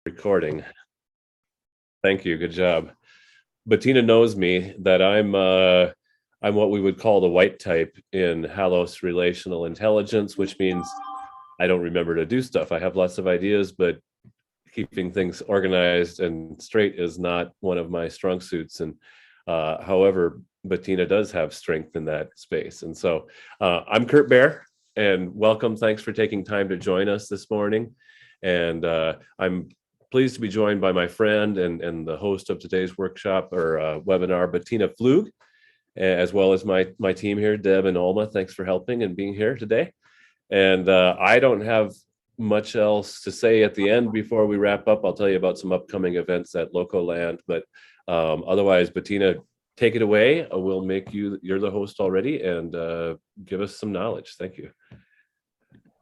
Recording. Thank you. Good job. Bettina knows me that I'm what we would call the white type in Halos relational intelligence, which means I don't remember to do stuff. I have lots of ideas, but keeping things organized and straight is not one of my strong suits. And however, Bettina does have strength in that space. And so I'm Kurt Bear, and welcome. Thanks for taking time to join us this morning. And I'm pleased to be joined by my friend and the host of today's workshop or webinar, Bettina Flug, as well as my team here, Deb and Alma. Thanks for helping and being here today. And I don't have much else to say at the end before we wrap up. I'll tell you about some upcoming events at Locoland, but otherwise, Bettina, take it away. We'll make you're the host already, and give us some knowledge. Thank you.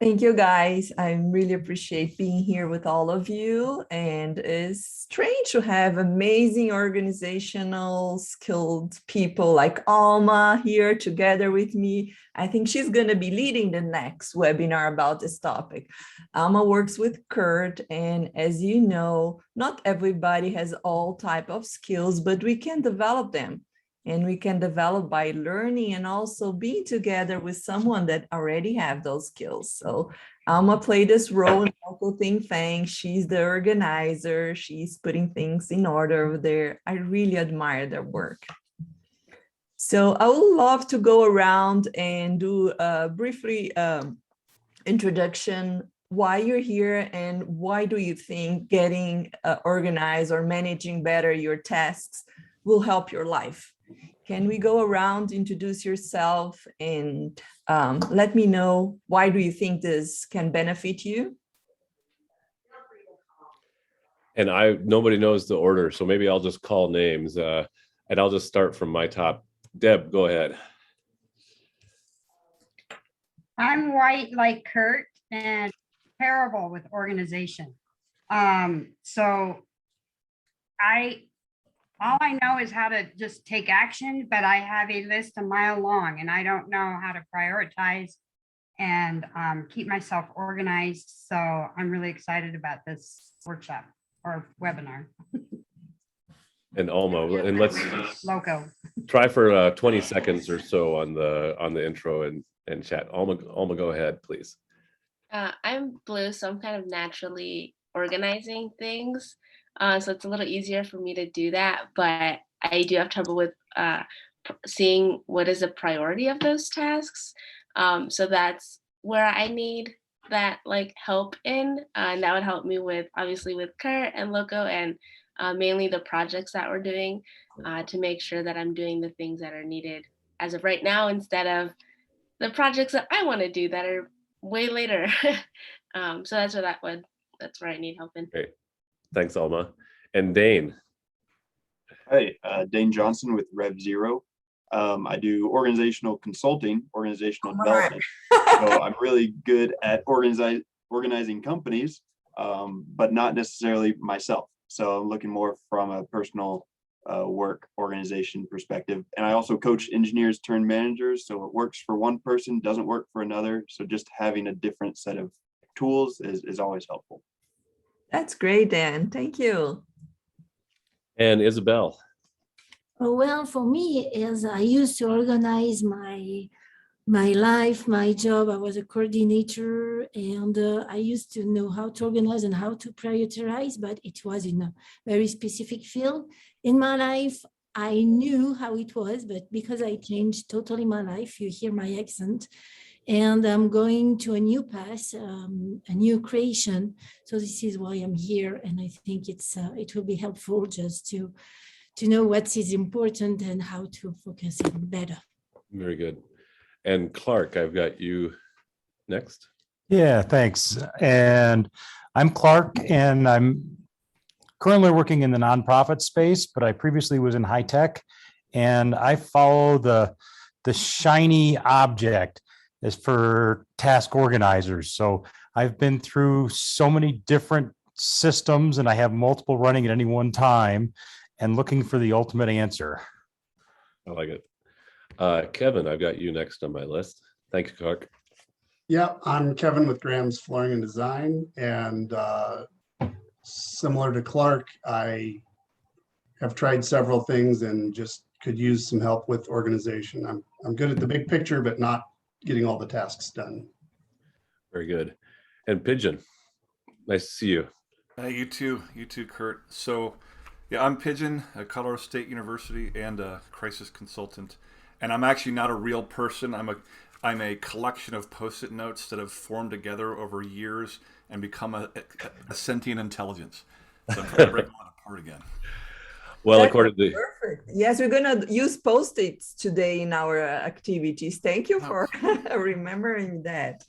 Thank you, guys. I really appreciate being here with all of you. And it's strange to have amazing organizational skilled people like Alma here together with me. I think she's going to be leading the next webinar about this topic. Alma works with Kurt, and as you know, not everybody has all type of skills, but we can develop them. And we can develop by learning and also being together with someone that already have those skills. So Alma played this role in local think tank. She's the organizer. She's putting things in order over there. I really admire their work. So I would love to go around and do a briefly introduction, why you're here and why do you think getting organized or managing better your tasks will help your life. Can we go around, introduce yourself, and let me know why do you think this can benefit you? And nobody knows the order, so maybe I'll just call names, and I'll just start from my top. Deb, go ahead. I'm white like Kurt and terrible with organization. All I know is how to just take action, but I have a list a mile long and I don't know how to prioritize and keep myself organized. So I'm really excited about this workshop or webinar. And Alma, and let's Loco. Try for 20 seconds or so on the intro and chat. Alma, go ahead, please. I'm blue, so I'm kind of naturally organizing things. So it's a little easier for me to do that, but I do have trouble with seeing what is the priority of those tasks. So that's where I need that help in, and that would help me with obviously with Kurt and Loco and mainly the projects that we're doing to make sure that I'm doing the things that are needed as of right now instead of the projects that I want to do that are way later. So that's where I need help in. Great. Thanks, Alma. And Dane. Hi, Dane Johnson with Rev Zero. I do organizational consulting, organizational development. So I'm really good at organizing companies, but not necessarily myself. So I'm looking more from a personal work organization perspective. And I also coach engineers turned managers. So it works for one person, doesn't work for another. So just having a different set of tools is always helpful. That's great, Dan. Thank you. And Isabelle. Well, for me, as I used to organize my life, my job, I was a coordinator, and I used to know how to organize and how to prioritize, but it was in a very specific field. In my life, I knew how it was, but because I changed totally my life, you hear my accent, and I'm going to a new path, a new creation. So this is why I'm here. And I think it will be helpful just to know what is important and how to focus it better. Very good. And Clark, I've got you next. Yeah, thanks. And I'm Clark, and I'm currently working in the nonprofit space, but I previously was in high tech, and I follow the shiny object is for task organizers. So I've been through so many different systems and I have multiple running at any one time and looking for the ultimate answer. I like it. Kevin, I've got you next on my list. Thank you, Clark. Yeah, I'm Kevin with Graham's Flooring and Design. And similar to Clark, I have tried several things and just could use some help with organization. I'm good at the big picture, but not getting all the tasks done. Very good. And Pigeon, nice to see you. You too, Kurt. So, yeah, I'm Pigeon at Colorado State University and a crisis consultant. And I'm actually not a real person. I'm a collection of Post-it notes that have formed together over years and become a sentient intelligence. So I'm trying to break them apart again. Well, That's according to perfect. Yes, we're gonna use Post-its today in our activities. Thank you for remembering that.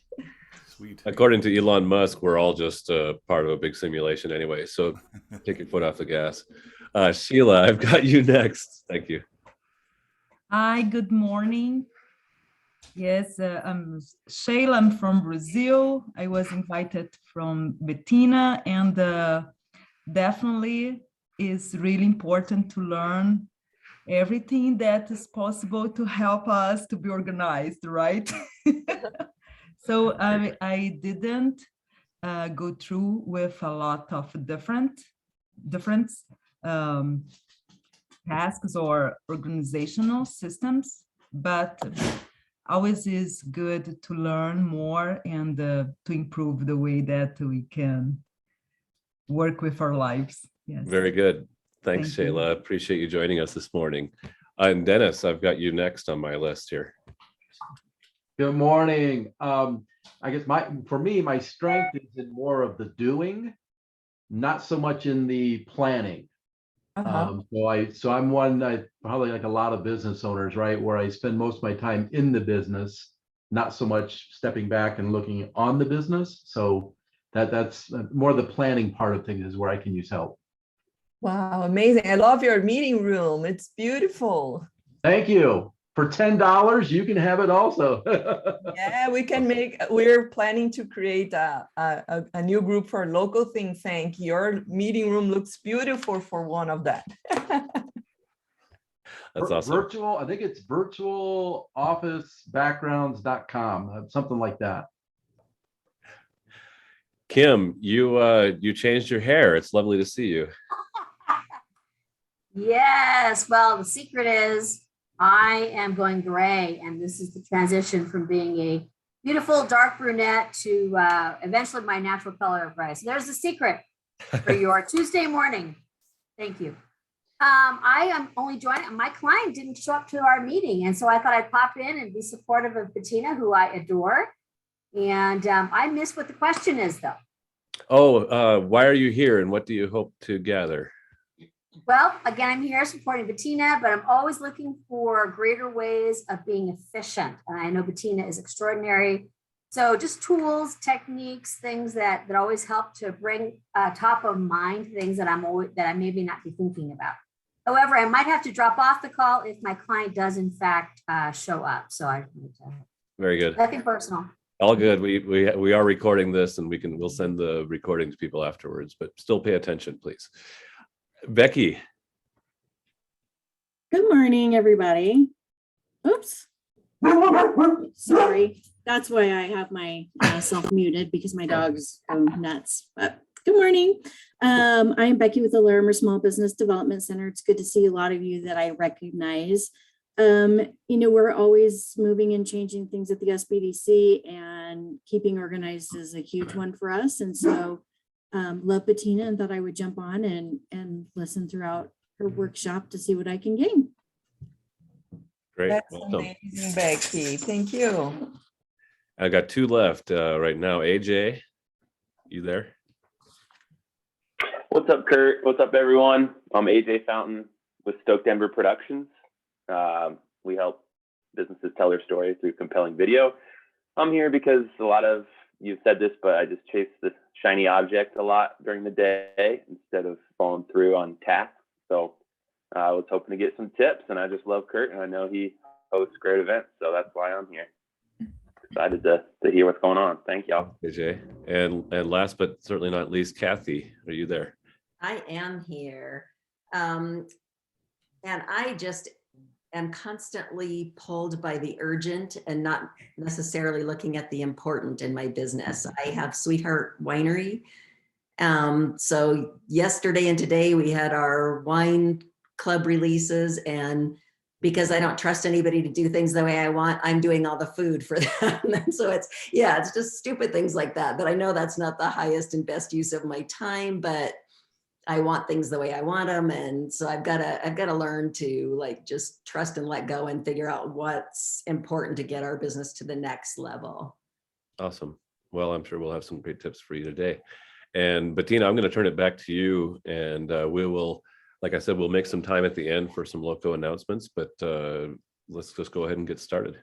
Sweet. according to Elon Musk, we're all just part of a big simulation anyway. So take your foot off the gas. Sheila, I've got you next. Thank you. Hi, good morning. Yes, I'm Sheila. I'm from Brazil. I was invited from Bettina, and definitely is really important to learn everything that is possible to help us to be organized, right? So I didn't go through with a lot of different tasks or organizational systems, but always is good to learn more and to improve the way that we can work with our lives. Yes. Very good. Thanks, Thank you. Sheila. Appreciate you joining us this morning. And Dennis, I've got you next on my list here. Good morning. I guess for me, my strength is in more of the doing, not so much in the planning. So I'm one, probably like a lot of business owners, right, where I spend most of my time in the business, not so much stepping back and looking on the business. So that's more the planning part of things is where I can use help. Wow, amazing. I love your meeting room. It's beautiful. Thank you. For $10, you can have it also. Yeah, we're planning to create a new group for local think tank. Your meeting room looks beautiful for one of that. That's awesome. Virtual, I think it's virtualofficebackgrounds.com, something like that. Kim, you changed your hair. It's lovely to see you. Yes, well, the secret is I am going gray, and this is the transition from being a beautiful dark brunette to eventually my natural color of gray. So there's the secret for your Tuesday morning. Thank you. I am only joining. My client didn't show up to our meeting, and so I thought I'd pop in and be supportive of Bettina, who I adore. And I missed what the question is, though. Oh, why are you here, and what do you hope to gather? Well, again, I'm here supporting Bettina, but I'm always looking for greater ways of being efficient. And I know Bettina is extraordinary. So just tools, techniques, things that always help to bring top of mind things that I maybe not be thinking about. However, I might have to drop off the call if my client does in fact show up. So I need to. Very good. Nothing personal. All good. We are recording this, and we'll send the recording to people afterwards, but still pay attention, please. Becky. Good morning, everybody. Oops. Sorry. That's why I have my self muted, because my dogs go nuts. But good morning. I'm Becky with the Larimer Small Business Development Center. It's good to see a lot of you that I recognize. We're always moving and changing things at the SBDC, and keeping organized is a huge one for us. And so love Bettina and thought I would jump on and listen throughout her workshop to see what I can gain. Great. That's Welcome. amazing, Becky. Thank you. I got two left right now. AJ, you there? What's up, Kurt? What's up, everyone? I'm AJ Fountain with Stoke Denver Productions. We help businesses tell their story through compelling video. I'm here because a lot of you've said this, but I just chase this shiny object a lot during the day instead of following through on tasks. So I was hoping to get some tips, and I just love Kurt, and I know he hosts great events, so that's why I'm here. Excited to hear what's going on. Thank y'all. AJ. And last but certainly not least, Cathy, are you there? I am here. And I just am constantly pulled by the urgent and not necessarily looking at the important in my business. I have Sweetheart Winery, So yesterday and today we had our wine club releases, and because I don't trust anybody to do things the way I want, I'm doing all the food for them. And so it's just stupid things like that. But I know that's not the highest and best use of my time, but I want things the way I want them. And so I've got to learn to like just trust and let go and figure out what's important to get our business to the next level. Awesome. Well, I'm sure we'll have some great tips for you today. And Bettina, I'm going to turn it back to you, and we will, like I said, we'll make some time at the end for some local announcements, but let's just go ahead and get started.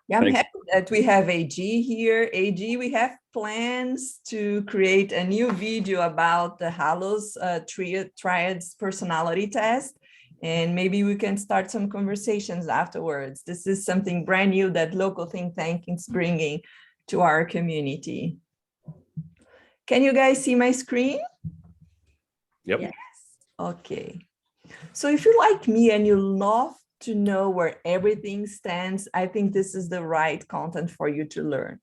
Yeah, I'm happy that we have AG here. AG, we have plans to create a new video about the Halos Triads personality test, and maybe we can start some conversations afterwards. This is something brand new that local think tank is bringing to our community. Can you guys see my screen? Yep. Yes. Okay. So if you're like me and you love to know where everything stands, I think this is the right content for you to learn.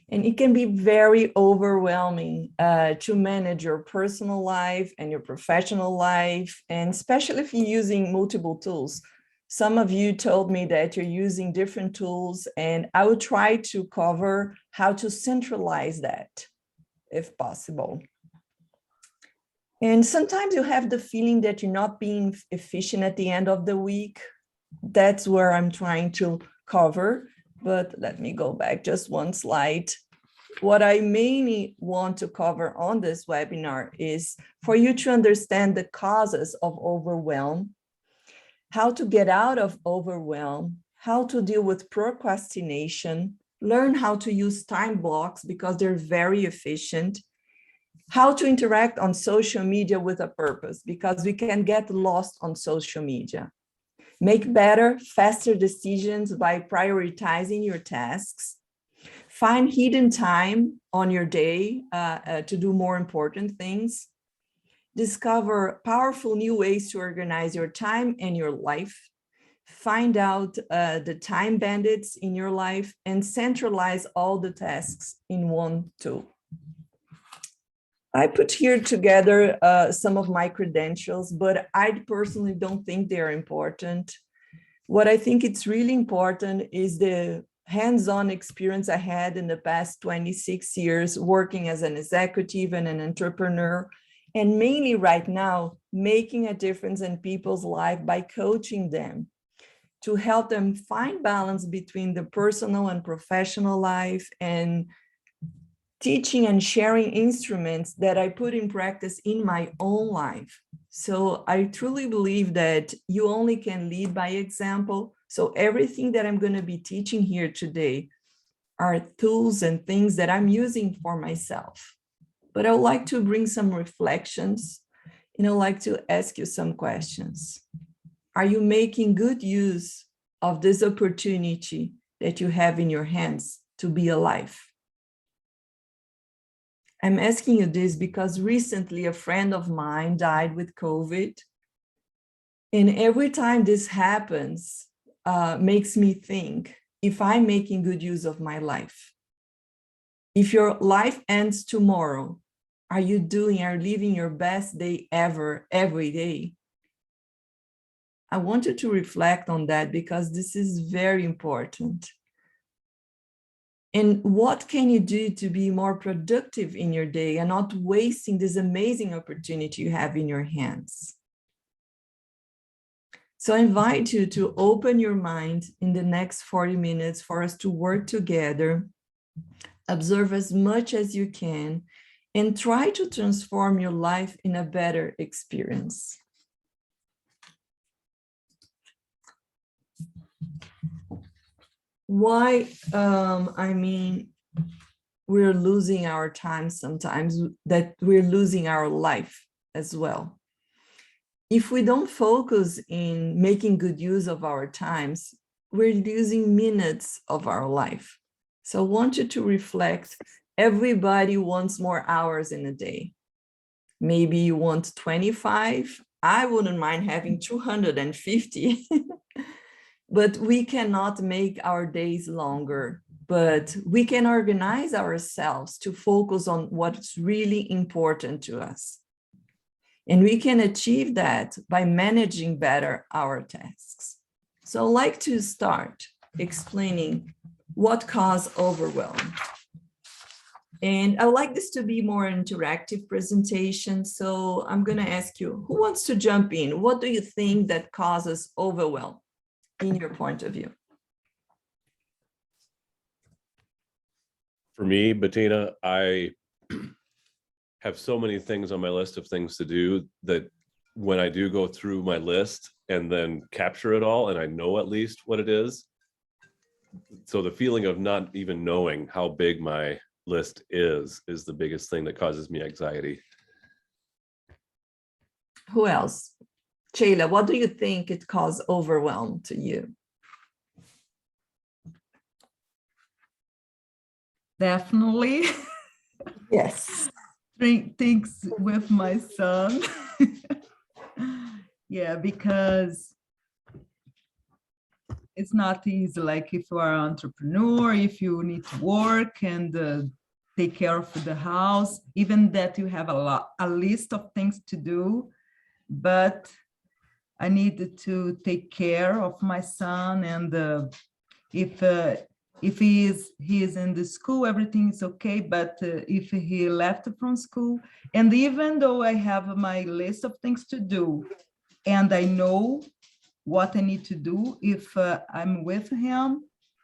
And it can be very overwhelming to manage your personal life and your professional life, and especially if you're using multiple tools. Some of you told me that you're using different tools, and I will try to cover how to centralize that if possible. And sometimes you have the feeling that you're not being efficient at the end of the week. That's where I'm trying to cover, but let me go back just one slide. What I mainly want to cover on this webinar is for you to understand the causes of overwhelm, how to get out of overwhelm, how to deal with procrastination, learn how to use time blocks because they're very efficient, how to interact on social media with a purpose because we can get lost on social media. Make better, faster decisions by prioritizing your tasks. Find hidden time on your day to do more important things. Discover powerful new ways to organize your time and your life. Find out the time bandits in your life and centralize all the tasks in one tool. I put here together some of my credentials, but I personally don't think they're important. What I think it's really important is the hands-on experience I had in the past 26 years working as an executive and an entrepreneur, and mainly right now, making a difference in people's life by coaching them to help them find balance between the personal and professional life, and teaching and sharing instruments that I put in practice in my own life. So I truly believe that you only can lead by example. So everything that I'm going to be teaching here today are tools and things that I'm using for myself. But I would like to bring some reflections, and I'd like to ask you some questions. Are you making good use of this opportunity that you have in your hands to be alive? I'm asking you this because recently a friend of mine died with COVID. And every time this happens, makes me think if I'm making good use of my life. If your life ends tomorrow, are you living your best day ever, every day? I want you to reflect on that because this is very important. And what can you do to be more productive in your day and not wasting this amazing opportunity you have in your hands? So I invite you to open your mind in the next 40 minutes for us to work together, observe as much as you can, and try to transform your life in a better experience. Why, we're losing our time sometimes, that we're losing our life as well. If we don't focus in making good use of our times, we're losing minutes of our life. So I want you to reflect. Everybody wants more hours in a day. Maybe you want 25. I wouldn't mind having 250. But we cannot make our days longer. but we can organize ourselves to focus on what's really important to us. And we can achieve that by managing better our tasks. So I'd like to start explaining what causes overwhelm. And I would like this to be more interactive presentation. So I'm going to ask you, who wants to jump in? What do you think that causes overwhelm in your point of view? For me, Bettina, I have so many things on my list of things to do that when I do go through my list and then capture it all, and I know at least what it is. So the feeling of not even knowing how big my list is the biggest thing that causes me anxiety. Who else? Sheila, what do you think it causes overwhelm to you? Definitely. Yes. Things with my son. Yeah, because it's not easy. Like if you are an entrepreneur, if you need to work and take care of the house, even that you have a list of things to do, but I needed to take care of my son, and if he is in the school, everything is okay. But if he left from school, and even though I have my list of things to do, and I know what I need to do, if I'm with him,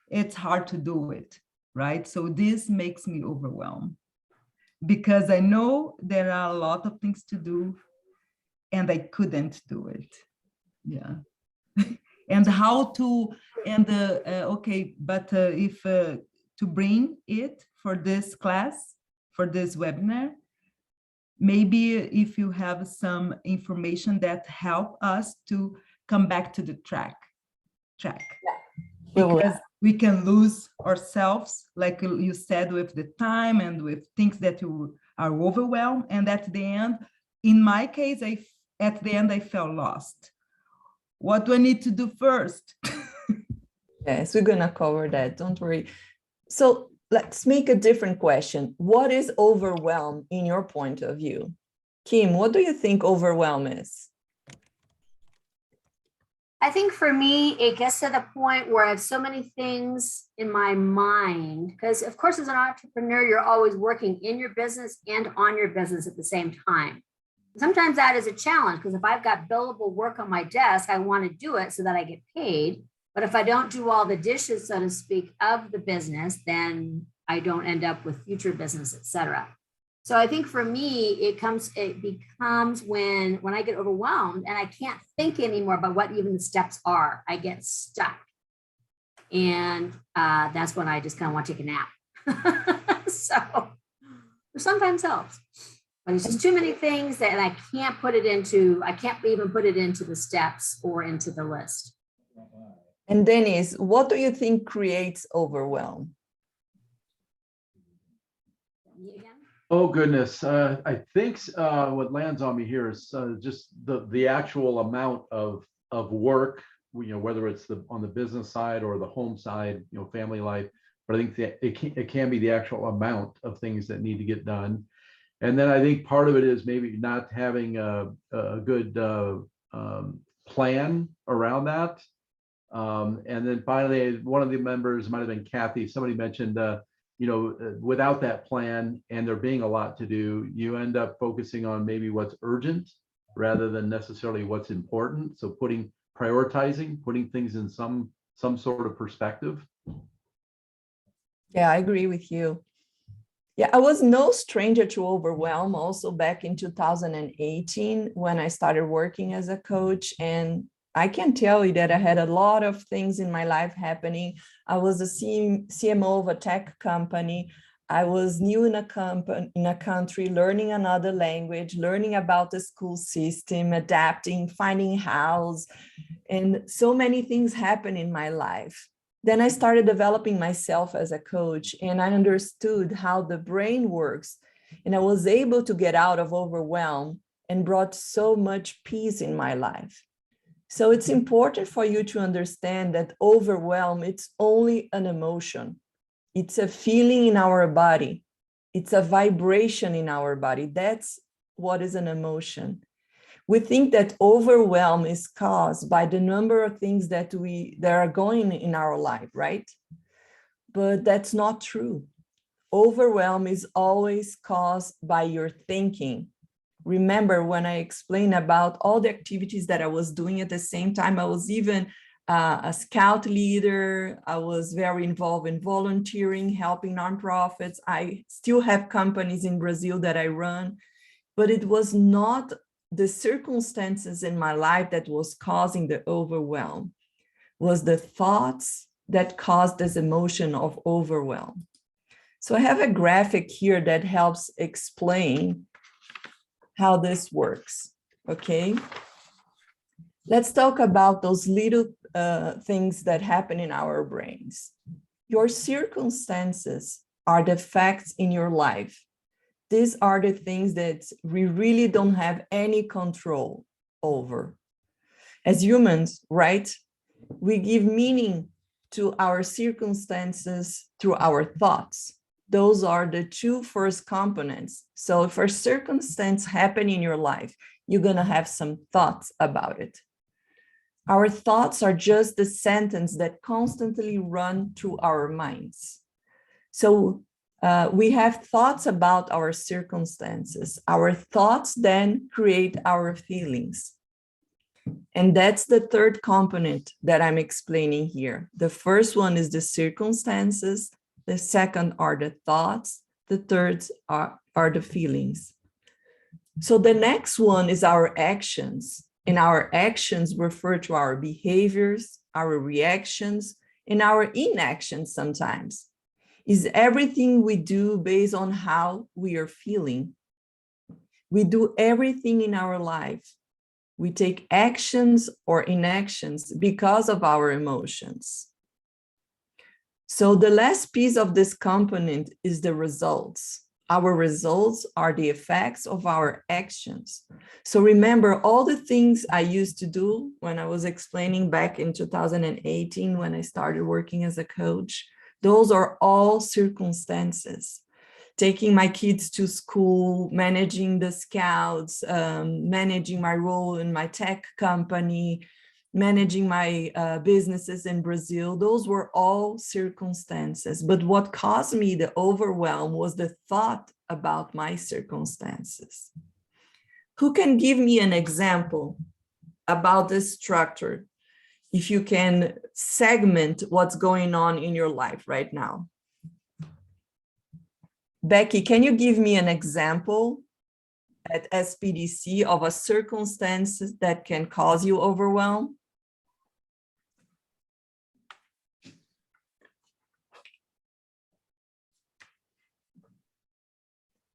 it's hard to do it, right? So this makes me overwhelmed because I know there are a lot of things to do, and I couldn't do it. Yeah. And how to, and okay, but if to bring it for this class, for this webinar, maybe if you have some information that help us to come back to the track. Yeah. Because we can lose ourselves, like you said, with the time and with things that you are overwhelmed. And at the end, in my case, at the end, I felt lost. What do I need to do first? Yes, we're going to cover that. Don't worry. So let's make a different question. What is overwhelm in your point of view? Kim, what do you think overwhelm is? I think for me, it gets to the point where I have so many things in my mind, because of course, as an entrepreneur, you're always working in your business and on your business at the same time. Sometimes that is a challenge, because if I've got billable work on my desk, I want to do it so that I get paid. But if I don't do all the dishes, so to speak, of the business, then I don't end up with future business, et cetera. So I think for me, it becomes when I get overwhelmed and I can't think anymore about what even the steps are. I get stuck. And that's when I just kind of want to take a nap. So it sometimes helps. But it's just too many things that I can't even put it into the steps or into the list. And Dennis, what do you think creates overwhelm? Oh, goodness. I think what lands on me here is just the actual amount of work, whether it's on the business side or the home side, family life. But I think that it can be the actual amount of things that need to get done. And then I think part of it is maybe not having a good plan around that. And then finally, one of the members, might have been Cathy, somebody mentioned, without that plan and there being a lot to do, you end up focusing on maybe what's urgent rather than necessarily what's important. So prioritizing, putting things in some sort of perspective. Yeah, I agree with you. Yeah, I was no stranger to overwhelm also back in 2018 when I started working as a coach. And I can tell you that I had a lot of things in my life happening. I was a CMO of a tech company. I was new in a country, learning another language, learning about the school system, adapting, finding house, and so many things happened in my life. Then I started developing myself as a coach, and I understood how the brain works. And I was able to get out of overwhelm and brought so much peace in my life. So it's important for you to understand that overwhelm, it's only an emotion. It's a feeling in our body. It's a vibration in our body. That's what is an emotion. We think that overwhelm is caused by the number of things that are going in our life, right? But that's not true. Overwhelm is always caused by your thinking. Remember when I explained about all the activities that I was doing at the same time, I was even a scout leader. I was very involved in volunteering, helping nonprofits. I still have companies in Brazil that I run, but it was not the circumstances in my life that was causing the overwhelm. It was the thoughts that caused this emotion of overwhelm. So I have a graphic here that helps explain how this works, okay? Let's talk about those little things that happen in our brains. Your circumstances are the facts in your life. These are the things that we really don't have any control over. As humans, right? We give meaning to our circumstances through our thoughts. Those are the two first components. So if a circumstance happen in your life, you're gonna have some thoughts about it. Our thoughts are just the sentence that constantly run through our minds. So we have thoughts about our circumstances. Our thoughts then create our feelings. And that's the third component that I'm explaining here. The first one is the circumstances. The second are the thoughts. The third are the feelings. So the next one is our actions. And our actions refer to our behaviors, our reactions, and our inactions sometimes. Is everything we do based on how we are feeling. We do everything in our life. We take actions or inactions because of our emotions. So the last piece of this component is the results. Our results are the effects of our actions. So remember all the things I used to do when I was explaining back in 2018 when I started working as a coach. Those are all circumstances. Taking my kids to school, managing the scouts, managing my role in my tech company, managing my businesses in Brazil. Those were all circumstances. But what caused me the overwhelm was the thought about my circumstances. Who can give me an example about this structure? If you can segment what's going on in your life right now. Becky, can you give me an example at SPDC of a circumstance that can cause you overwhelm?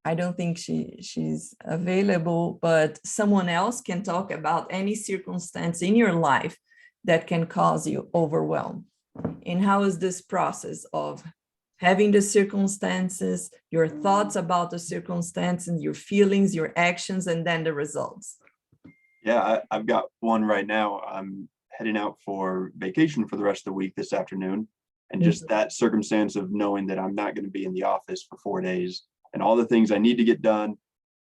I don't think she's available, but someone else can talk about any circumstance in your life that can cause you overwhelm. And how is this process of having the circumstances, your thoughts about the circumstances, your feelings, your actions, and then the results? Yeah, I've got one right now. I'm heading out for vacation for the rest of the week this afternoon. And just that circumstance of knowing that I'm not going to be in the office for 4 days and all the things I need to get done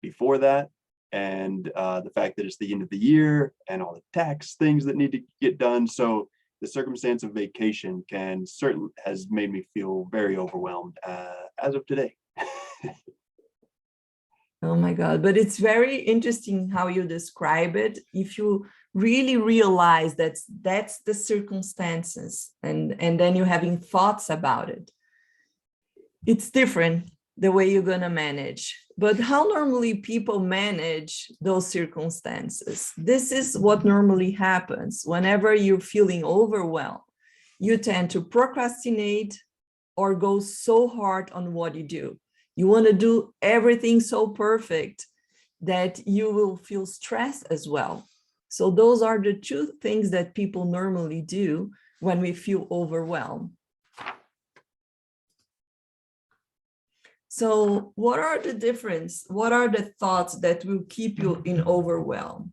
before that. And the fact that it's the end of the year and all the tax things that need to get done. So the circumstance of vacation certainly has made me feel very overwhelmed as of today. Oh my God, but it's very interesting how you describe it. If you really realize that's the circumstances and then you're having thoughts about it, it's different the way you're going to manage. But how normally people manage those circumstances? This is what normally happens. Whenever you're feeling overwhelmed, you tend to procrastinate or go so hard on what you do. You want to do everything so perfect that you will feel stressed as well. So those are the two things that people normally do when we feel overwhelmed. So what are the difference? What are the thoughts that will keep you in overwhelm?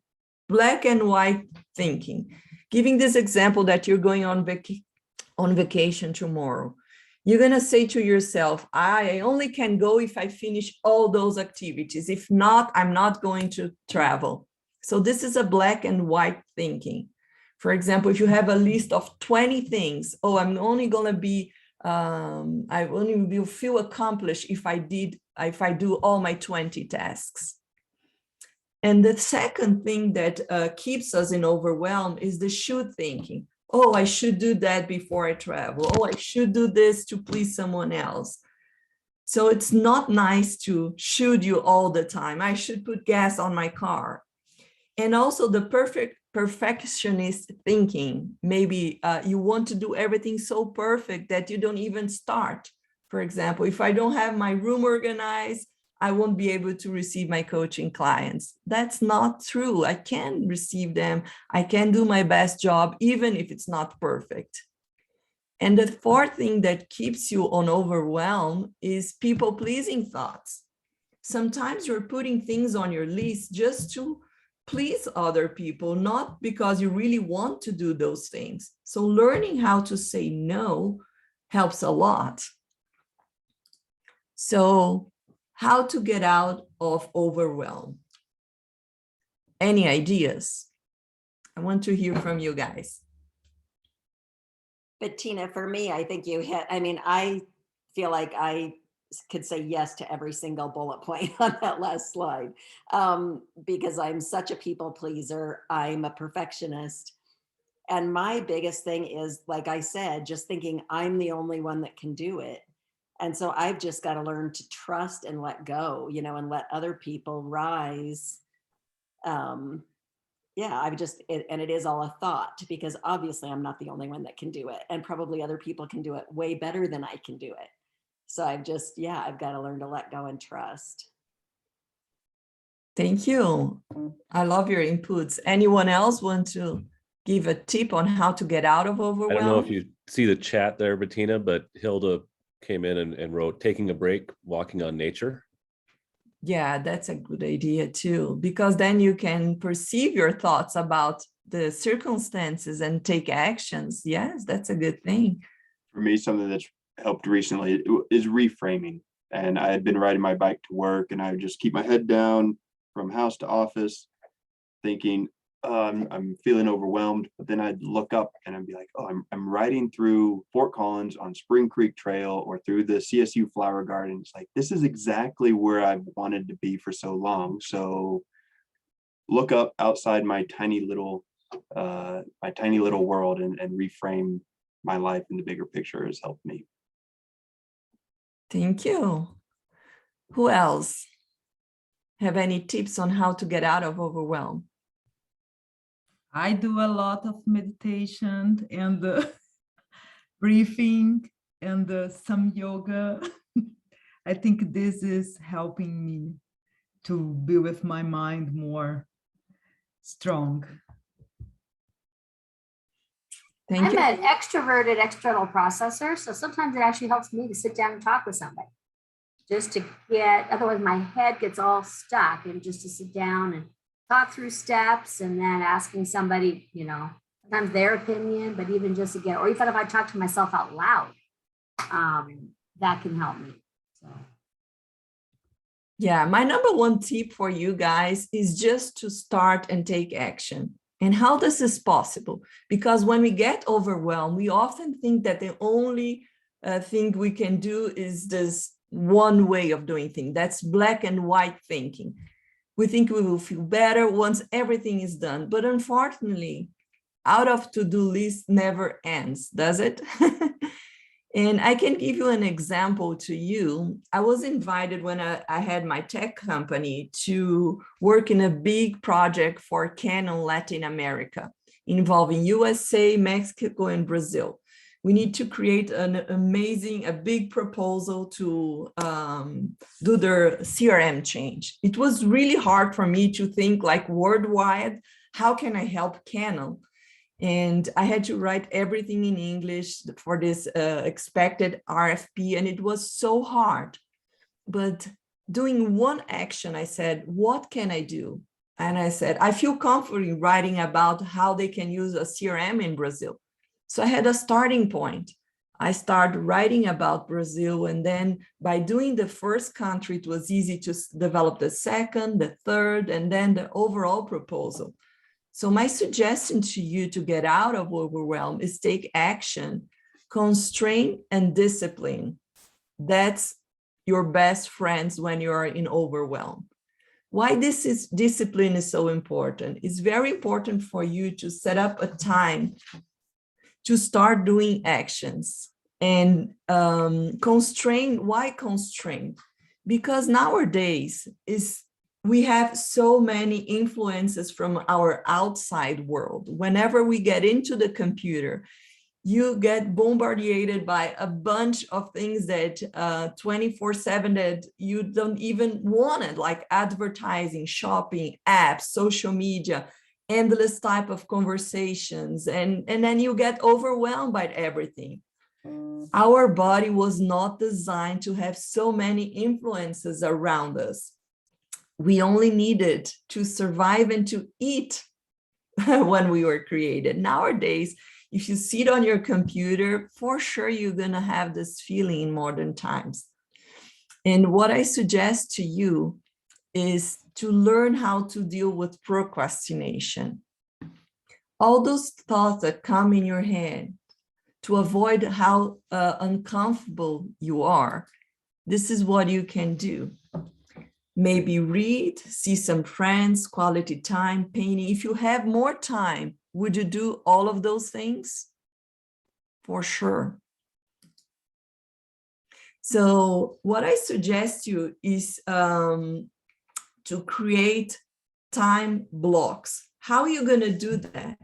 Black and white thinking. Giving this example that you're going on vacation tomorrow. You're going to say to yourself, I only can go if I finish all those activities. If not, I'm not going to travel. So this is a black and white thinking. For example, if you have a list of 20 things, oh, I'm only going to be, I only will feel accomplished if I do all my 20 tasks. And the second thing that keeps us in overwhelm is the should thinking. Oh, I should do that before I travel. Oh, I should do this to please someone else. So it's not nice to should you all the time. I should put gas on my car. And also the perfectionist thinking. Maybe you want to do everything so perfect that you don't even start. For example, if I don't have my room organized, I won't be able to receive my coaching clients. That's not true. I can receive them. I can do my best job, even if it's not perfect. And the fourth thing that keeps you on overwhelm is people-pleasing thoughts. Sometimes you're putting things on your list just to please other people, not because you really want to do those things. So learning how to say no helps a lot. So how to get out of overwhelm? Any ideas? I want to hear from you guys. But Tina, for me, I think you hit, I mean, I feel like I could say yes to every single bullet point on that last slide, because I'm such a people pleaser. I'm a perfectionist. And my biggest thing is, like I said, just thinking I'm the only one that can do it. And so I've just got to learn to trust and let go, you know, and let other people rise. Yeah, I've just, and it is all a thought, because obviously I'm not the only one that can do it. And probably other people can do it way better than I can do it. So I've just, yeah, I've got to learn to let go and trust. Thank you. I love your inputs. Anyone else want to give a tip on how to get out of overwhelm? I don't know if you see the chat there, Bettina, but Hilda came in and wrote, taking a break, walking on nature. Yeah, that's a good idea too, because then you can perceive your thoughts about the circumstances and take actions. Yes, that's a good thing. For me, something that's helped recently is reframing. And I had been riding my bike to work, and I would just keep my head down from house to office, thinking, I'm feeling overwhelmed. But then I'd look up and I'd be like, oh, I'm riding through Fort Collins on Spring Creek Trail or through the CSU Flower Garden. It's like, this is exactly where I've wanted to be for so long. So look up outside my tiny little world and reframe my life in the bigger picture has helped me. Thank you. Who else have any tips on how to get out of overwhelm? I do a lot of meditation and breathing and some yoga. I think this is helping me to be with my mind more strong. Thank you. I'm an extroverted external processor, so sometimes it actually helps me to sit down and talk with somebody, just to get, otherwise my head gets all stuck, and just to sit down and talk through steps, and then asking somebody, you know, sometimes their opinion, but even just to get, or even if I talk to myself out loud, that can help me. So. Yeah, my number one tip for you guys is just to start and take action. And how this is possible? Because when we get overwhelmed, we often think that the only thing we can do is this one way of doing things. That's black and white thinking. We think we will feel better once everything is done. But unfortunately, out of to-do list never ends, does it? And I can give you an example to you. I was invited when I had my tech company to work in a big project for Canon Latin America, involving USA, Mexico, and Brazil. We need to create a big proposal to do their CRM change. It was really hard for me to think like worldwide, how can I help Canon? And I had to write everything in English for this expected RFP, and it was so hard. But doing one action, I said, what can I do? And I said, I feel comfortable writing about how they can use a CRM in Brazil. So I had a starting point. I started writing about Brazil, and then by doing the first country, it was easy to develop the second, the third, and then the overall proposal. So my suggestion to you to get out of overwhelm is take action, constraint, and discipline. That's your best friends when you are in overwhelm. Why discipline is so important? It's very important for you to set up a time to start doing actions. And constraint, why constraint? Because nowadays we have so many influences from our outside world. Whenever we get into the computer, you get bombarded by a bunch of things that 24/7 that you don't even want it, like advertising, shopping, apps, social media, endless type of conversations, and then you get overwhelmed by everything. Our body was not designed to have so many influences around us. We only needed to survive and to eat when we were created. Nowadays, if you sit on your computer, for sure you're gonna have this feeling in modern times. And what I suggest to you is to learn how to deal with procrastination. All those thoughts that come in your head, to avoid how uncomfortable you are, this is what you can do. Maybe read, see some friends, quality time, painting. If you have more time, would you do all of those things? For sure. So what I suggest you is to create time blocks. How are you going to do that?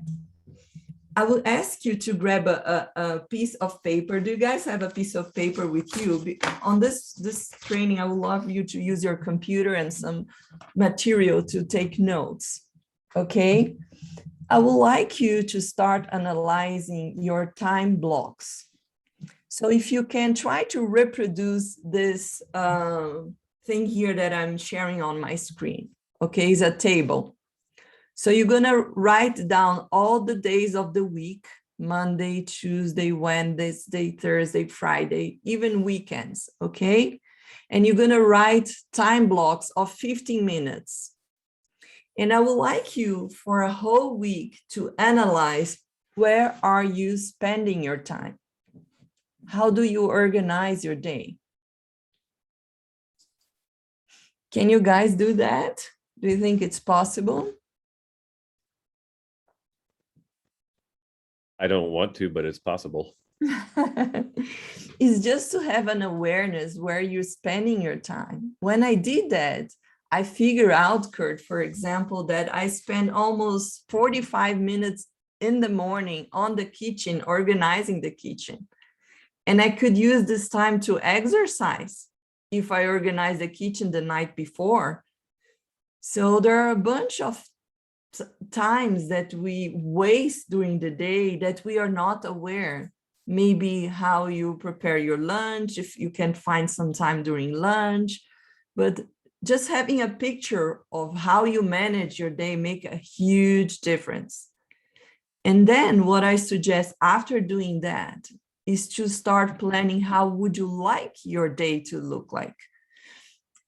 I will ask you to grab a piece of paper. Do you guys have a piece of paper with you? On this training, I would love you to use your computer and some material to take notes, okay? I would like you to start analyzing your time blocks. So if you can try to reproduce this thing here that I'm sharing on my screen, okay, is a table. So you're gonna write down all the days of the week, Monday, Tuesday, Wednesday, Thursday, Friday, even weekends, okay? And you're gonna write time blocks of 15 minutes. And I would like you for a whole week to analyze, where are you spending your time? How do you organize your day? Can you guys do that? Do you think it's possible? I don't want to, but it's possible. It's just to have an awareness where you're spending your time. When I did that, I figured out, Kurt, for example, that I spend almost 45 minutes in the morning on the kitchen, organizing the kitchen. And I could use this time to exercise if I organize the kitchen the night before. So there are a bunch of times that we waste during the day that we are not aware. Maybe how you prepare your lunch, if you can find some time during lunch, but just having a picture of how you manage your day make a huge difference. And then what I suggest after doing that is to start planning how would you like your day to look like.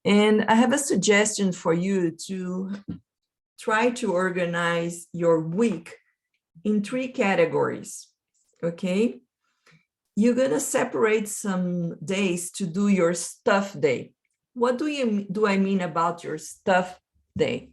And I have a suggestion for you to try to organize your week in 3 categories, okay? You're gonna separate some days to do your stuff day. What do I mean about your stuff day?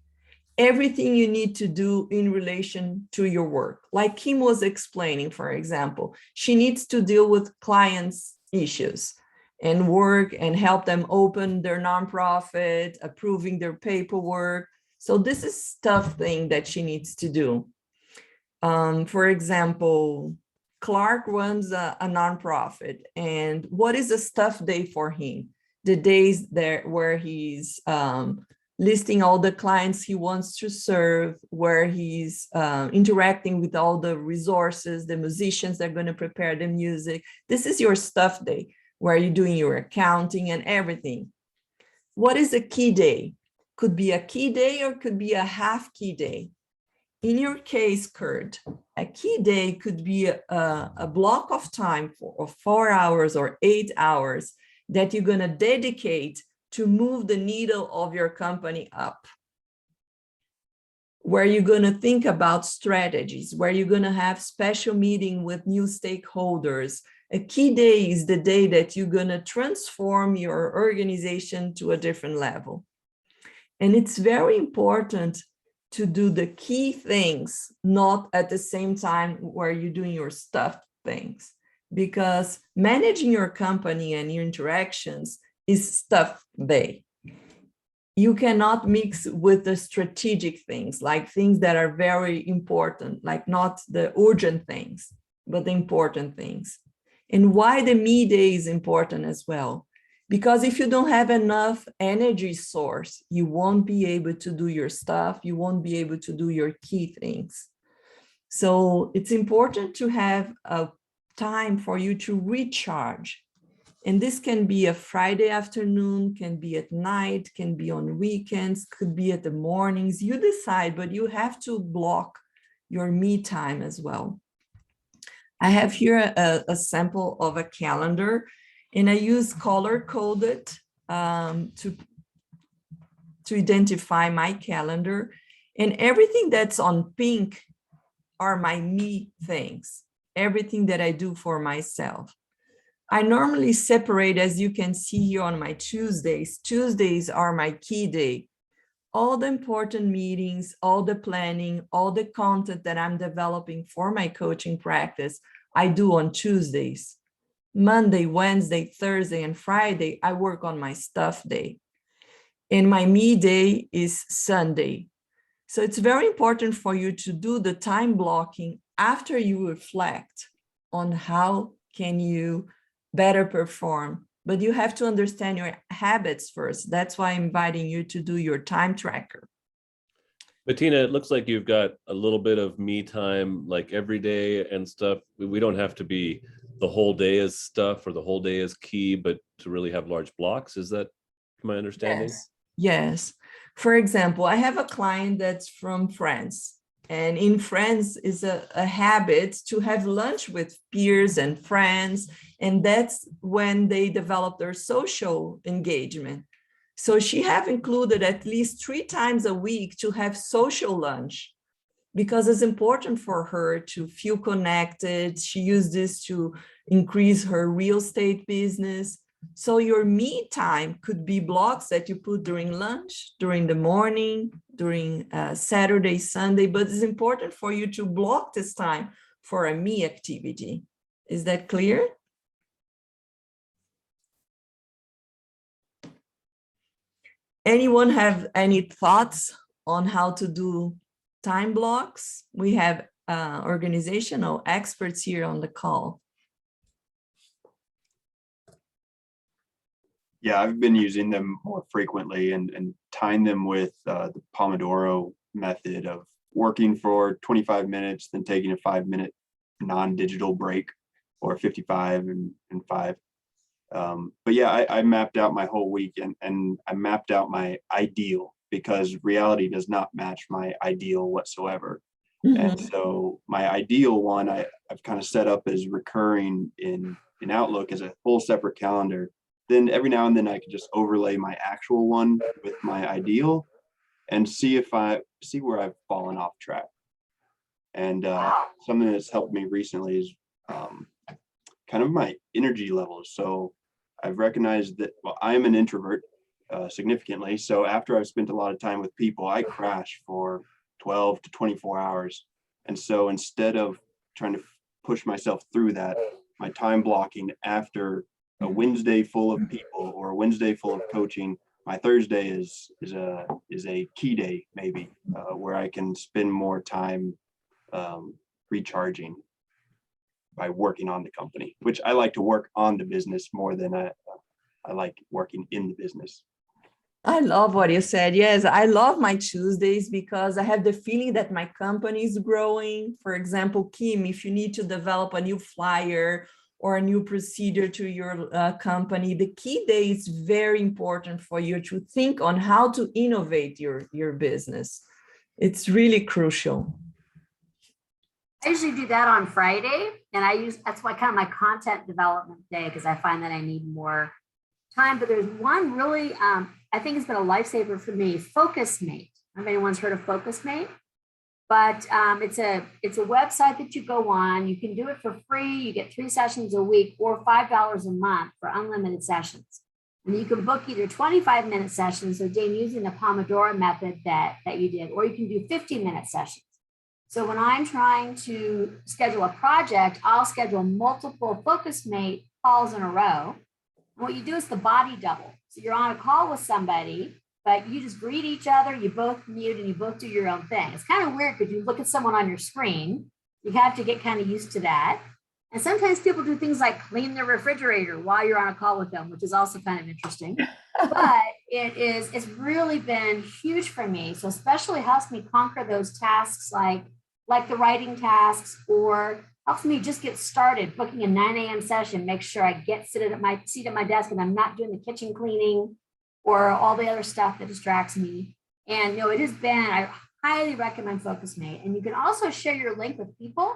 Everything you need to do in relation to your work. Like Kim was explaining, for example, she needs to deal with clients' issues and work and help them open their nonprofit, approving their paperwork. So this is stuff thing that she needs to do. For example, Clark runs a nonprofit, and what is a stuff day for him? The days there where he's listing all the clients he wants to serve, where he's interacting with all the resources, the musicians that are going to prepare the music. This is your stuff day, where you're doing your accounting and everything. What is a key day? Could be a key day or could be a half key day. In your case, Kurt, a key day could be a block of time for 4 hours or 8 hours that you're going to dedicate to move the needle of your company up, where you're going to think about strategies, where you're going to have special meeting with new stakeholders. A key day is the day that you're going to transform your organization to a different level. And it's very important to do the key things, not at the same time where you're doing your stuff things, because managing your company and your interactions is stuff day. You cannot mix with the strategic things, like things that are very important, like not the urgent things, but the important things. And why the me day is important as well. Because if you don't have enough energy source, you won't be able to do your stuff. You won't be able to do your key things. So it's important to have a time for you to recharge. And this can be a Friday afternoon, can be at night, can be on weekends, could be at the mornings. You decide, but you have to block your me time as well. I have here a sample of a calendar, and I use color-coded to identify my calendar. And everything that's on pink are my me things, everything that I do for myself. I normally separate, as you can see here on my Tuesdays. Tuesdays are my key day. All the important meetings, all the planning, all the content that I'm developing for my coaching practice, I do on Tuesdays. Monday, Wednesday, Thursday, and Friday, I work on my stuff day. And my me day is Sunday. So it's very important for you to do the time blocking after you reflect on how can you better perform. But you have to understand your habits first. That's why I'm inviting you to do your time tracker. Bettina, it looks like you've got a little bit of me time, like every day and stuff. We don't have to be the whole day is stuff or the whole day is key, but to really have large blocks. Is that my understanding? Yes. Yes. For example, I have a client that's from France. And in France is a habit to have lunch with peers and friends. And that's when they develop their social engagement. So she have included at least 3 times a week to have social lunch, because it's important for her to feel connected. She used this to increase her real estate business. So your me time could be blocks that you put during lunch, during the morning, during Saturday, Sunday, but it's important for you to block this time for a me activity. Is that clear? Anyone have any thoughts on how to do time blocks? We have organizational experts here on the call. Yeah, I've been using them more frequently and tying them with the Pomodoro method of working for 25 minutes, then taking a 5-minute non-digital break, or 55 and 5. But yeah, I mapped out my whole week and I mapped out my ideal, because reality does not match my ideal whatsoever. Mm-hmm. And so my ideal one, I've kind of set up as recurring in Outlook as a whole separate calendar. Then every now and then I can just overlay my actual one with my ideal and see where I've fallen off track. And something that's helped me recently is kind of my energy levels. So I've recognized that, well, I am an introvert significantly. So after I've spent a lot of time with people, I crash for 12 to 24 hours. And so instead of trying to push myself through that, my time blocking after a Wednesday full of people or a Wednesday full of coaching, my Thursday is a key day, maybe, where I can spend more time recharging by working on the company, which I like to work on the business more than I like working in the business. I love what you said. Yes, I love my Tuesdays because I have the feeling that my company is growing. For example, Kim, if you need to develop a new flyer or a new procedure to your company, the key day is very important for you to think on how to innovate your business. It's really crucial. I usually do that on Friday, and that's why kind of my content development day, because I find that I need more time. But there's one really, I think it's been a lifesaver for me, FocusMate. I don't know if anyone's heard of FocusMate, but it's a website that you go on. You can do it for free. You get 3 sessions a week or $5 a month for unlimited sessions. And you can book either 25-minute sessions, so Dane, using the Pomodoro method that you did, or you can do 15-minute sessions. So when I'm trying to schedule a project, I'll schedule multiple FocusMate calls in a row. And what you do is the body double. So you're on a call with somebody, but you just greet each other, you both mute, and you both do your own thing. It's kind of weird because you look at someone on your screen. You have to get kind of used to that. And sometimes people do things like clean their refrigerator while you're on a call with them, which is also kind of interesting. But it's really been huge for me. So especially helps me conquer those tasks like the writing tasks, or helps me just get started. Booking a 9 a.m. session, make sure I get seated at my desk and I'm not doing the kitchen cleaning or all the other stuff that distracts me. And it has been, I highly recommend FocusMate. And you can also share your link with people.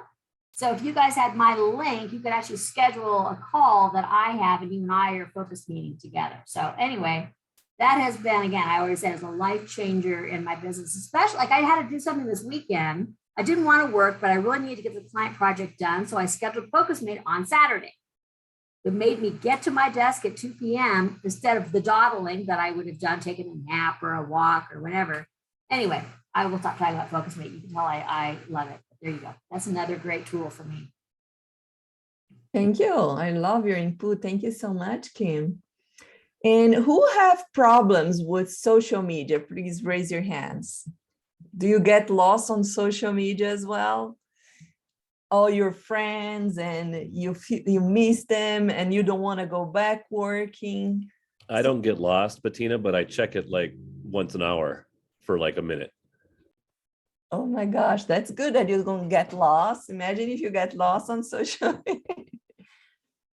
So if you guys had my link, you could actually schedule a call that I have, and you and I are focus meeting together. So anyway, that has been, again, I always say, it's a life changer in my business, especially like I had to do something this weekend. I didn't want to work, but I really needed to get the client project done. So I scheduled FocusMate on Saturday. It made me get to my desk at 2 p.m. instead of the dawdling that I would have done, taking a nap or a walk or whatever. Anyway, I will stop talking about FocusMate. You can tell I love it. There you go. That's another great tool for me. Thank you. I love your input. Thank you so much, Kim. And who have problems with social media? Please raise your hands. Do you get lost on social media as well? All your friends, and you miss them and you don't want to go back working? I don't get lost, Bettina, but I check it like once an hour for like a minute. Oh my gosh, that's good that you're going to get lost. Imagine if you get lost on social media.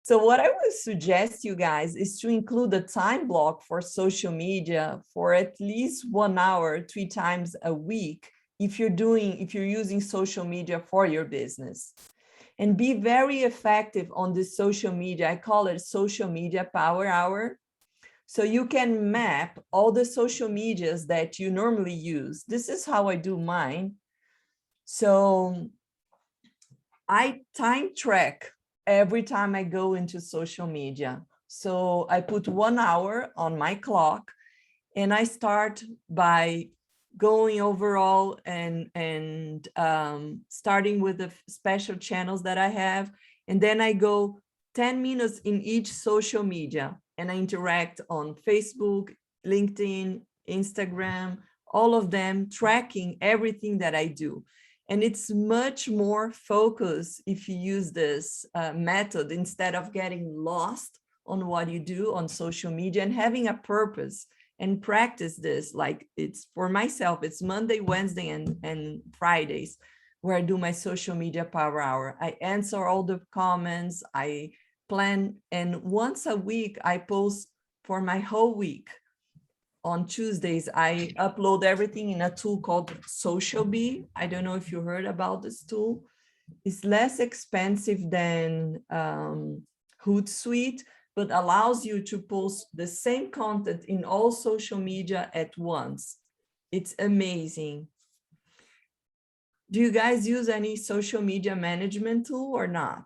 So what I would suggest you guys is to include a time block for social media for at least 1 hour, 3 times a week, if you're using social media for your business. And be very effective on this social media. I call it social media power hour. So you can map all the social medias that you normally use. This is how I do mine. So I time track every time I go into social media. So I put 1 hour on my clock, and I start by going overall and starting with the special channels that I have. And then I go 10 minutes in each social media, and I interact on Facebook, LinkedIn, Instagram, all of them, tracking everything that I do. And it's much more focused if you use this method instead of getting lost on what you do on social media, and having a purpose and practice this. Like, it's for myself, it's Monday, Wednesday, and Fridays where I do my social media power hour. I answer all the comments, I plan, and once a week I post for my whole week. On Tuesdays, I upload everything in a tool called Social Bee. I don't know if you heard about this tool. It's less expensive than Hootsuite, but allows you to post the same content in all social media at once. It's amazing. Do you guys use any social media management tool or not?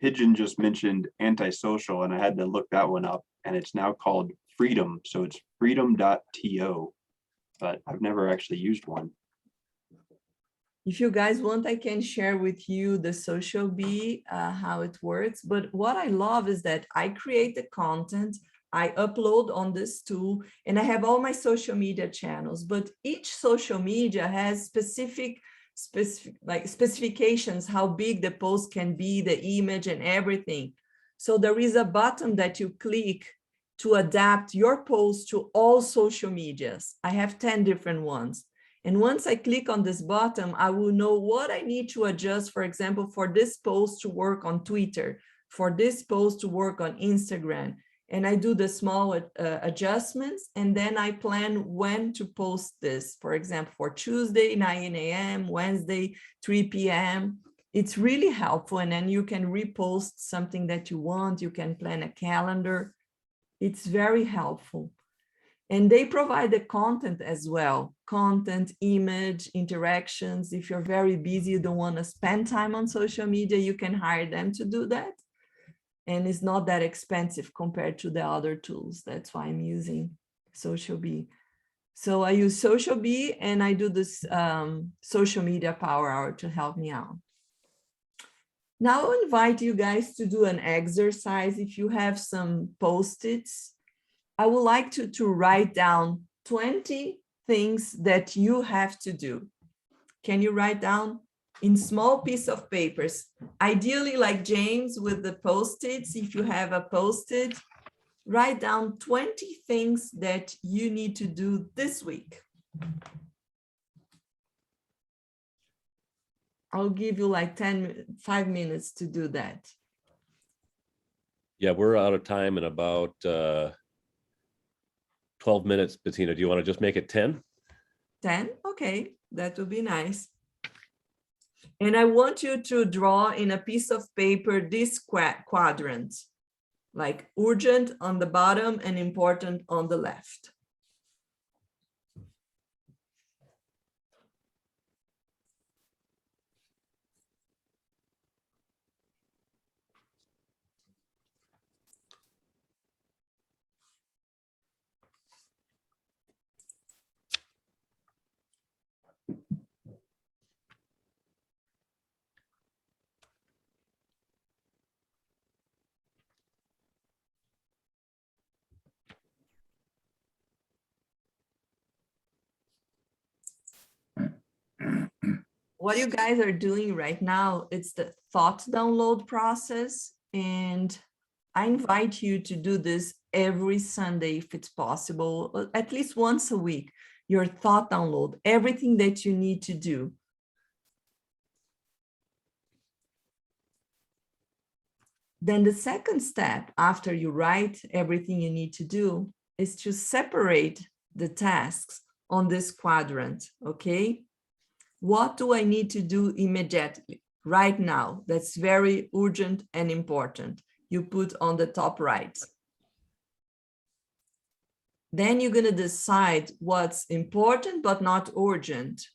Pigeon just mentioned antisocial, and I had to look that one up, and it's now called Freedom. So it's freedom.to, but I've never actually used one. If you guys want, I can share with you the Social Bee, how it works. But what I love is that I create the content, I upload on this tool, and I have all my social media channels, but each social media has specific specifications, how big the post can be, the image and everything. So there is a button that you click to adapt your post to all social medias. I have 10 different ones. And once I click on this button, I will know what I need to adjust, for example, for this post to work on Twitter, for this post to work on Instagram. and I do the small adjustments, and then I plan when to post this. For example, for Tuesday, 9 a.m., Wednesday, 3 p.m. It's really helpful. And then you can repost something that you want. You can plan a calendar. It's very helpful. And they provide the content as well. Content, image, interactions. If you're very busy, you don't want to spend time on social media, you can hire them to do that. And it's not that expensive compared to the other tools. That's why I'm using Social Bee. So I use Social Bee, and I do this social media power hour to help me out. Now I'll invite you guys to do an exercise. If you have some Post-its, I would like to write down 20 things that you have to do. Can you write down in small piece of papers? Ideally, like James with the Post-its, if you have a Post-it, write down 20 things that you need to do this week. I'll give you like 5 minutes to do that. Yeah, we're out of time in about 12 minutes, Bettina. Do you want to just make it 10? 10? Okay, that would be nice. And I want you to draw in a piece of paper this quadrant, like urgent on the bottom and important on the left. What you guys are doing right now, it's the thought download process. And I invite you to do this every Sunday, if it's possible, at least once a week, your thought download, everything that you need to do. Then the second step after you write everything you need to do is to separate the tasks on this quadrant, okay? What do I need to do immediately, right now? That's very urgent and important. You put on the top right. Then you're going to decide what's important but not urgent.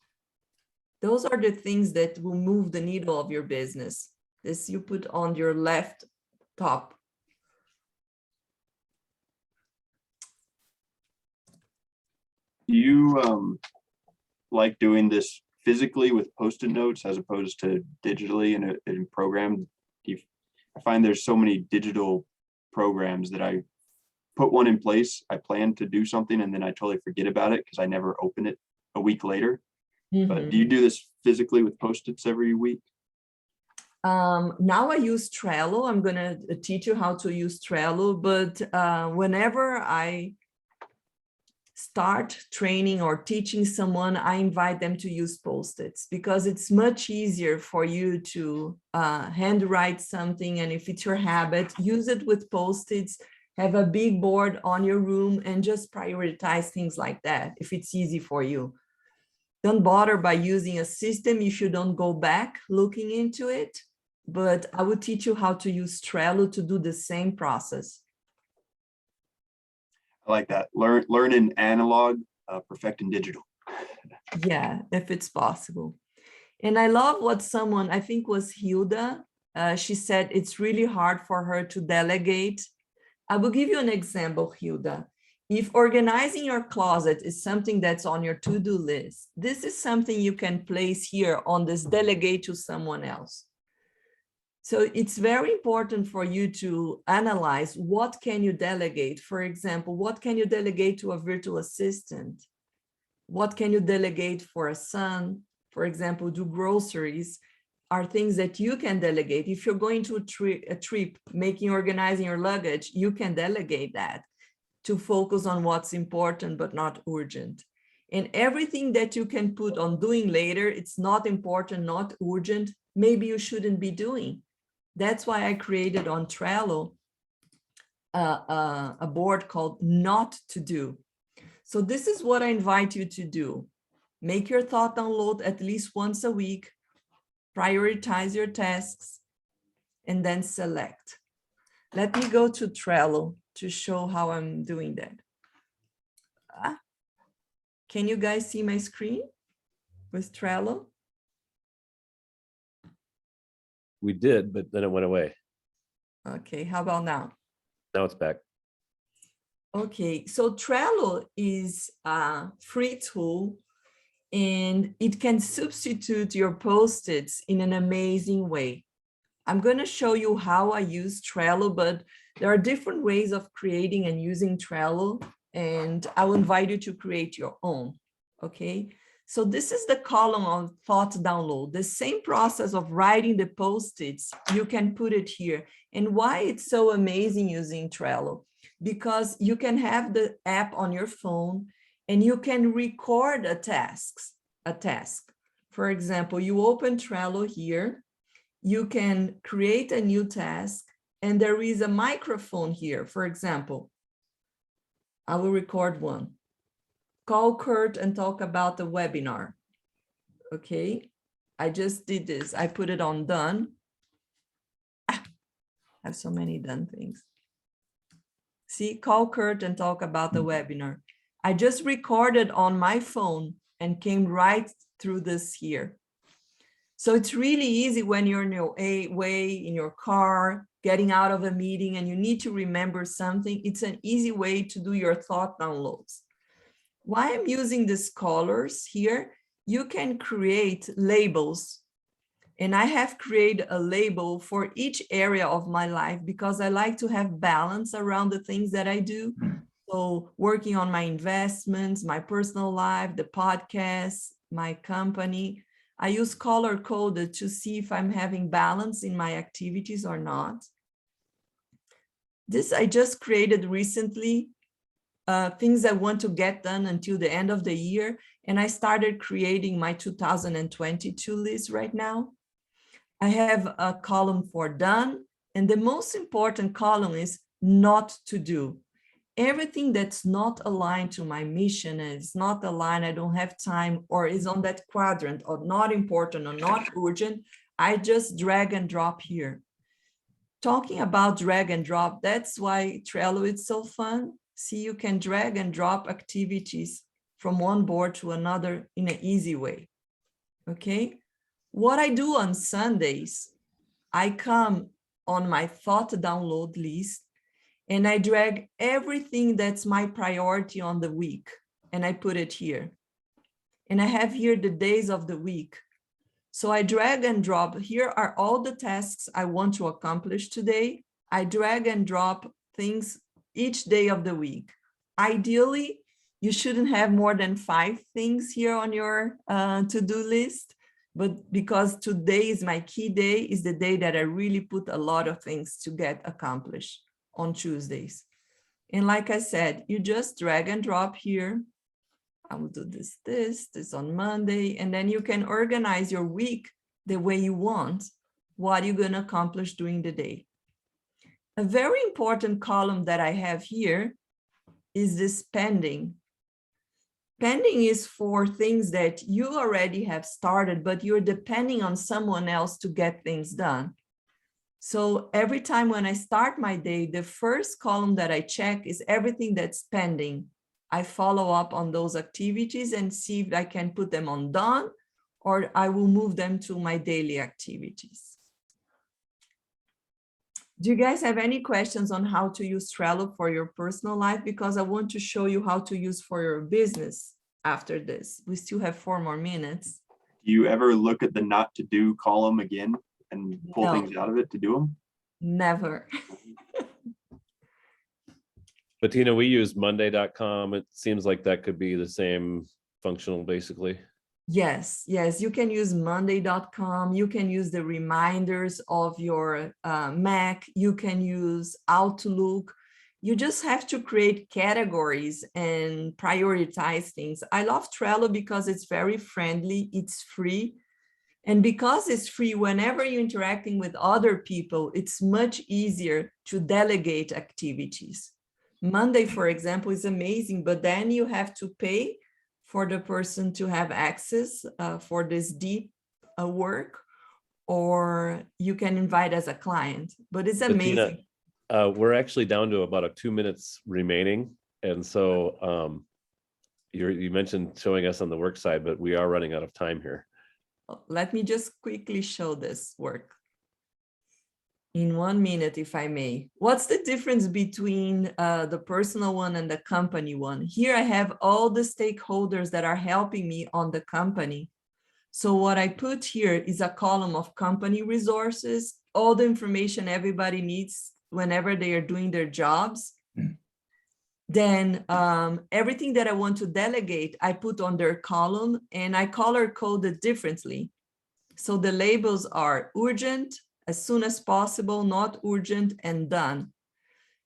Those are the things that will move the needle of your business. This you put on your left top. Do you like doing this physically with Post-it notes as opposed to digitally in a program? I find there's so many digital programs that I put one in place, I plan to do something, and then I totally forget about it because I never open it a week later. But do you do this physically with Post-its every week? Now I use Trello. I'm going to teach you how to use Trello, but whenever I start training or teaching someone, I invite them to use Post-its because it's much easier for you to handwrite something. And if it's your habit, use it with Post-its, have a big board on your room and just prioritize things like that if it's easy for you. Don't bother by using a system if you don't go back looking into it, but I will teach you how to use Trello to do the same process. I like that. Learn in analog, perfect in digital. Yeah, if it's possible. And I love what someone, I think was Hilda, she said it's really hard for her to delegate. I will give you an example, Hilda. If organizing your closet is something that's on your to-do list, this is something you can place here on this delegate to someone else. So it's very important for you to analyze what can you delegate. For example, what can you delegate to a virtual assistant? What can you delegate for a son? For example, do groceries are things that you can delegate. If you're going to a trip, organizing your luggage, you can delegate that to focus on what's important but not urgent. And everything that you can put on doing later, it's not important, not urgent, maybe you shouldn't be doing. That's why I created on Trello a board called Not to Do. So this is what I invite you to do. Make your thought download at least once a week, prioritize your tasks, and then select. Let me go to Trello to show how I'm doing that. Can you guys see my screen with Trello? We did, but then it went away. Okay, how about now? Now it's back. Okay, so Trello is a free tool and it can substitute your Post-its in an amazing way. I'm going to show you how I use Trello, but there are different ways of creating and using Trello, and I will invite you to create your own, okay? So this is the column of thought download. The same process of writing the Post-its, you can put it here. And why it's so amazing using Trello? Because you can have the app on your phone and you can record a task. For example, you open Trello here, you can create a new task, and there is a microphone here. For example, I will record one. Call Kurt and talk about the webinar. Okay, I just did this. I put it on done. I have so many done things. See, call Kurt and talk about the webinar. I just recorded on my phone and came right through this here. So it's really easy when you're in your way, in your car, getting out of a meeting and you need to remember something. It's an easy way to do your thought downloads. Why I'm using these colors here, you can create labels. And I have created a label for each area of my life because I like to have balance around the things that I do. So working on my investments, my personal life, the podcast, my company, I use color coded to see if I'm having balance in my activities or not. This I just created recently, things I want to get done until the end of the year. And I started creating my 2022 list right now. I have a column for done. And the most important column is not to do. Everything that's not aligned to my mission and it's not aligned, I don't have time, or is on that quadrant or not important or not urgent, I just drag and drop here. Talking about drag and drop, that's why Trello is so fun. See, you can drag and drop activities from one board to another in an easy way. Okay. What I do on Sundays, I come on my thought download list and I drag everything that's my priority on the week and I put it here. And I have here the days of the week. So I drag and drop. Here are all the tasks I want to accomplish today. I drag and drop things each day of the week. Ideally, you shouldn't have more than 5 things here on your to-do list. But because today is my key day, is the day that I really put a lot of things to get accomplished on Tuesdays. And like I said, you just drag and drop here. I will do this on Monday, and then you can organize your week the way you want, what you're going to accomplish during the day. A very important column that I have here is the spending. Spending is for things that you already have started, but you're depending on someone else to get things done. So every time when I start my day, the first column that I check is everything that's pending. I follow up on those activities and see if I can put them on done, or I will move them to my daily activities. Do you guys have any questions on how to use Trello for your personal life? Because I want to show you how to use for your business after this. We still have 4 more minutes. Do you ever look at the not to do column again and pull things out of it to do them? Never. Bettina, we use monday.com. It seems like that could be the same functional, basically. Yes, you can use monday.com. You can use the reminders of your Mac. You can use Outlook. You just have to create categories and prioritize things. I love Trello because it's very friendly. It's free. And because it's free, whenever you're interacting with other people, it's much easier to delegate activities. Monday, for example, is amazing, but then you have to pay for the person to have access for this deep work, or you can invite as a client, but it's amazing. Bettina, we're actually down to about 2 minutes remaining. And so you mentioned showing us on the work side, but we are running out of time here. Let me just quickly show this work in 1 minute, if I may. What's the difference between the personal one and the company one? Here I have all the stakeholders that are helping me on the company. So what I put here is a column of company resources, all the information everybody needs whenever they are doing their jobs. Then everything that I want to delegate, I put on their column, and I color code it differently. So the labels are urgent, as soon as possible, not urgent, and done.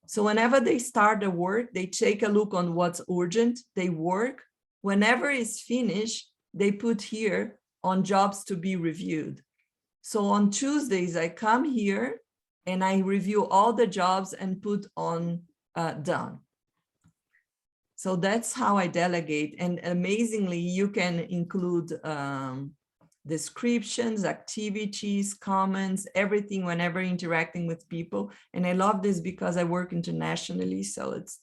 So whenever they start the work, they take a look on what's urgent, they work. Whenever it's finished, they put here on jobs to be reviewed. So on Tuesdays, I come here and I review all the jobs and put on done. So that's how I delegate. And amazingly, you can include descriptions, activities, comments, everything whenever interacting with people. And I love this because I work internationally, so it's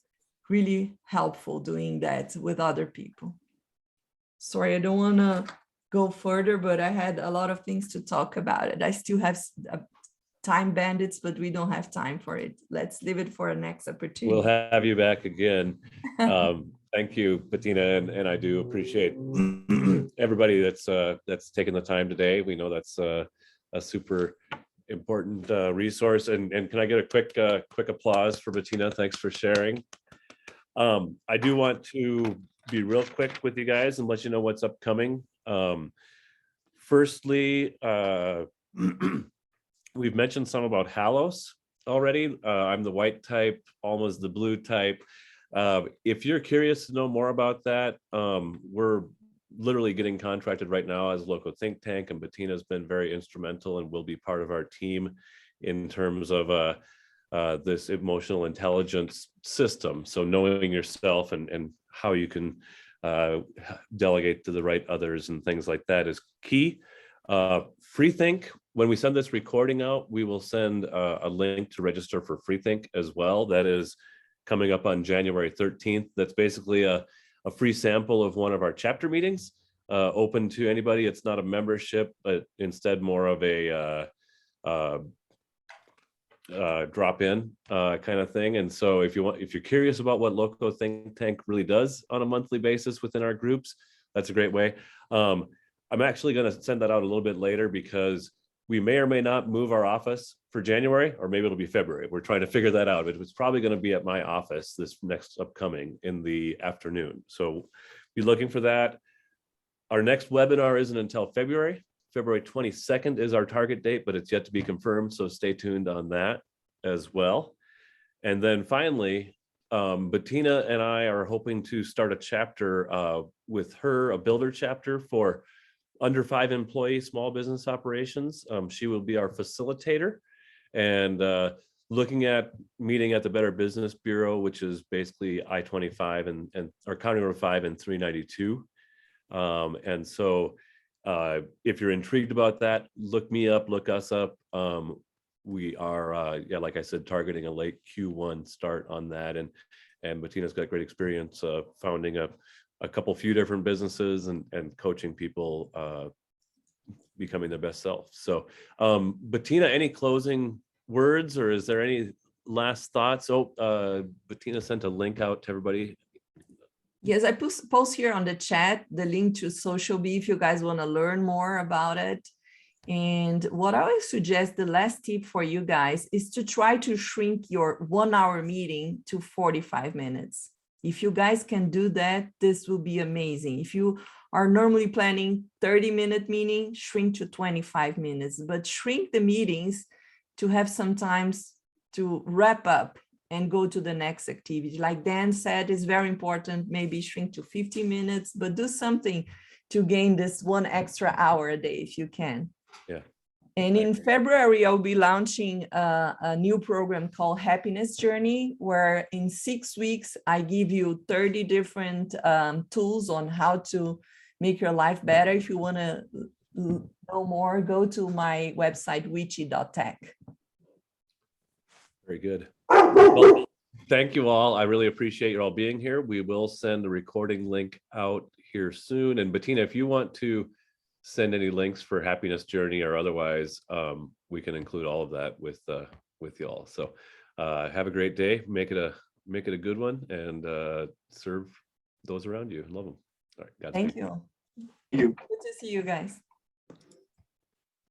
really helpful doing that with other people. Sorry, I don't want to go further, but I had a lot of things to talk about it. I still have time bandits, but we don't have time for it. Let's leave it for a next opportunity. We'll have you back again. Thank you, Bettina, and I do appreciate everybody that's taken the time today. We know that's a super important resource. And can I get a quick applause for Bettina? Thanks for sharing. I do want to be real quick with you guys and let you know what's upcoming. Firstly, we've mentioned some about Halos already. I'm the white type, Alma's the blue type. If you're curious to know more about that, we're literally getting contracted right now as a local think tank, and Bettina's been very instrumental and will be part of our team in terms of this emotional intelligence system. So knowing yourself and how you can delegate to the right others and things like that is key. FreeThink, when we send this recording out, we will send a link to register for FreeThink as well. That is coming up on January 13th. That's basically a free sample of one of our chapter meetings, open to anybody. It's not a membership, but instead more of a drop-in kind of thing. And so if you're curious about what Loco Think Tank really does on a monthly basis within our groups, that's a great way. I'm actually going to send that out a little bit later because we may or may not move our office for January, or maybe it'll be February. We're trying to figure that out. It's probably going to be at my office this next upcoming in the afternoon. So be looking for that. Our next webinar isn't until February. February 22nd is our target date, but it's yet to be confirmed. So stay tuned on that as well. And then finally, Bettina and I are hoping to start a chapter with her, a builder chapter for under 5 employee small business operations. She will be our facilitator and looking at meeting at the Better Business Bureau, which is basically I-25 and or County Road 5 and 392. And so if you're intrigued about that, look me up, look us up. We are, like I said, targeting a late Q1 start on that. And Bettina's got great experience founding a few different businesses and coaching people becoming their best self. So Bettina, any closing words, or is there any last thoughts? Bettina sent a link out to everybody. Yes, I post here on the chat the link to Social Bee if you guys want to learn more about it. And what I would suggest, the last tip for you guys is to try to shrink your 1 hour meeting to 45 minutes. If you guys can do that, this will be amazing. If you are normally planning 30-minute meeting, shrink to 25 minutes, but shrink the meetings to have some time to wrap up and go to the next activity. Like Dan said, it's very important, maybe shrink to 50 minutes, but do something to gain this 1 extra hour a day if you can. Yeah. And in February, I'll be launching a new program called Happiness Journey, where in 6 weeks, I give you 30 different tools on how to make your life better. If you want to know more, go to my website, witchy.tech. Very good. Well, thank you all. I really appreciate you all being here. We will send the recording link out here soon. And Bettina, if you want to send any links for Happiness Journey or otherwise, we can include all of that with y'all. So have a great day. Make it a good one, and serve those around you. Love them. All right. Thank you. Thank you. Good to see you guys.